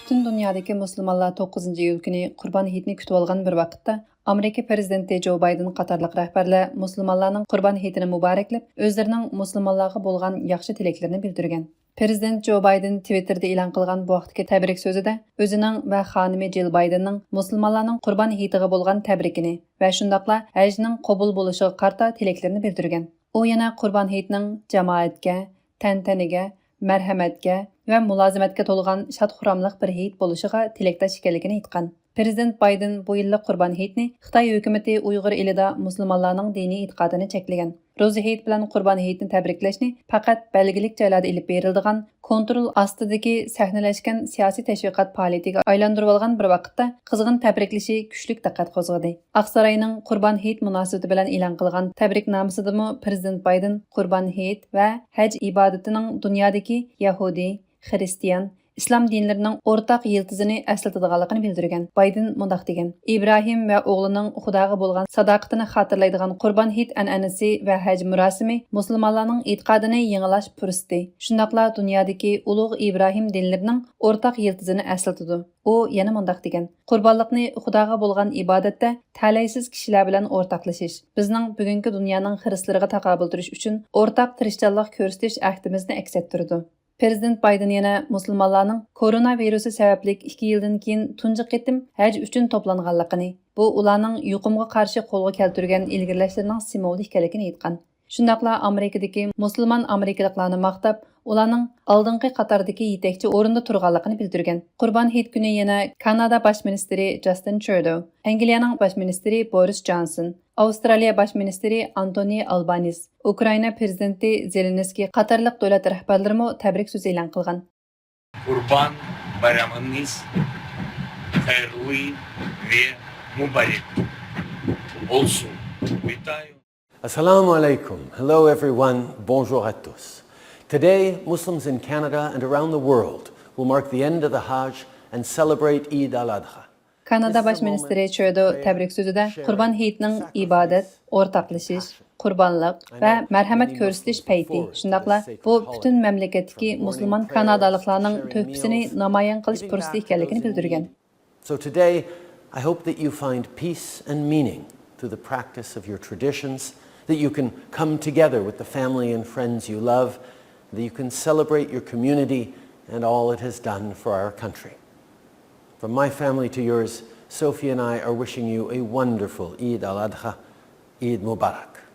Bütün dünyadaki Müslümanlar 9 iyul günü Qurban Hayitini kütüp algan bir vaqtda Amerika prezidenti Joe Biden qatarlıq rəhbərlər Müslümanlarning Qurban Hayitini mübarəklab, özlərinin Müslümanlarga bolgan yaxşı tileklerini bildirgan. Prezident Joe Biden Twitter'da e'lon qilgan bu vaqtdagi tabrik so'zida o'zining va xonimi Jill Bidenning Müslümanlarning Qurban Hayitiga bolgan tabrikini va shundaqla hajning qabul bo'lishiga qarta tileklarini bildirgan. U yana Qurban Hayitining jamoatga, tantaniga, marhamatga va mulozimatga to'lgan shod-xuramliq bir hayit bo'lishiga tilakdosh ekanligini aytgan. Prezident Biden bu yillik Qurban Hayitini Xitoy hukumati Uyg'ur elida musulmonlarning diniy e'tiqodini cheklagan. Ro'za Hayit bilan Qurban Hayitini tabriklashni faqat belgilik joylarda ilib beriladigan, kontrol ostidagi sahnalashgan siyosiy tashviqot faoliyatiga aylantirib olgan bir vaqtda qizg'in tabriklashi kuchli diqqat qo'zg'adi. Aqsaroyning Qurban Hayit munosabati bilan e'lon qilgan tabriknomasidami Prezident Biden Qurban Hayit va haj ibodatining dunyodagi Yahudi, Xristian, İslam dinlarining o'rtaq yiltizini eslatadiganligini bildirgan. Biden mundaq degan: İbrahim va o'g'lining Xudoga bo'lgan sadoqatini xotirlaydigan Qurban Hayit an'anasi va haj murosimi musulmonlarning e'tiqodini yangilash fursati. Shundaqla dunyodagi ulug' İbrahim dinlarining o'rtaq yiltizini eslatadi. U yana mundaq degan: Qurbonlikni Xudoga bo'lgan ibodatda talaysiz kishilar bilan o'rtaqlashish bizning bugungi dunyoning xrislariga taqobil turish uchun o'rtaq tirishchanlik ko'rsatish ahdimizni aks ettirdi. Prezident Biden yana musulmonlarning koronavirusi sababli 2 yildan keyin tunji qitim haj uchun to'planganligini, bu ularning yuqumga qarshi qo'lga keltirgan ilgirlashlarining simvoli ekanligini aytgan. Shundaqla Amerikadagi musulmon amerikaliklarni maqtab, ularning oldingi qatordagi yetakchi o'rinda turganligini bildirgan. Qurban Hayit kuni yana Kanada bosh ministri Justin Trudeau, Angliyaning bosh ministri Boris Johnson, Avstraliya bosh ministri Anthony Albanese, Ukraina prezidenti Zelenskiy qatorliq davlat rahbarlari tabrik so'zi e'lon qilgan. Qurban bayramınız hayırlı ve mübarek olsun. Vitayo. Assalamu alaikum. Hello everyone. Bonjour à tous. Today, Muslims in Canada and around the world will mark the end of the Hajj and celebrate Eid al-Adha. Kanada bosh ministri Trudeau tabrik so'zida Qurban Hayitining ibodat, o'rtaqlashish, qurbonlik va marhamat ko'rsatish payti. Shundaqla bu butun mamlakatdagi musulmon kanadaliklarning to'hfasini namoyon qilish fursati ekanligini bildirgan. So today, I hope that you find peace and meaning through the practice of your traditions, that you can come together with the family and friends you love, that you can celebrate your community and all it has done for our country. From my family to yours, Sophie and I are wishing you a wonderful Eid al-Adha, Eid Mubarak.